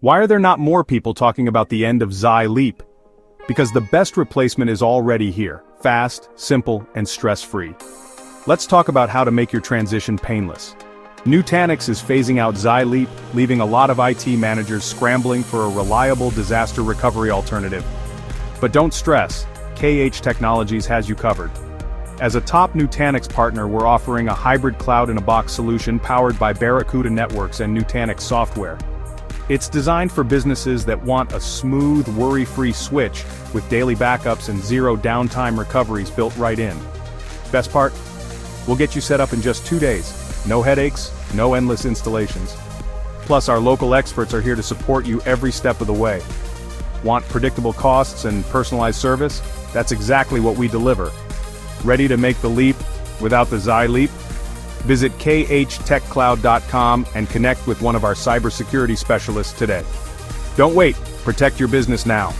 Why are there not more people talking about the end of Xi Leap? Because the best replacement is already here, fast, simple, and stress-free. Let's talk about how to make your transition painless. Nutanix is phasing out Xi Leap, leaving a lot of IT managers scrambling for a reliable disaster recovery alternative. But don't stress, KH Technologies has you covered. As a top Nutanix partner, we're offering a hybrid cloud-in-a-box solution powered by Barracuda Networks and Nutanix software. It's designed for businesses that want a smooth, worry-free switch with daily backups and zero downtime recoveries built right in. Best part? We'll get you set up in just 2 days. No headaches, no endless installations. Plus, our local experts are here to support you every step of the way. Want predictable costs and personalized service? That's exactly what we deliver. Ready to make the leap without the Xi Leap? Visit khtechcloud.com and connect with one of our cybersecurity specialists today. Don't wait, protect your business now.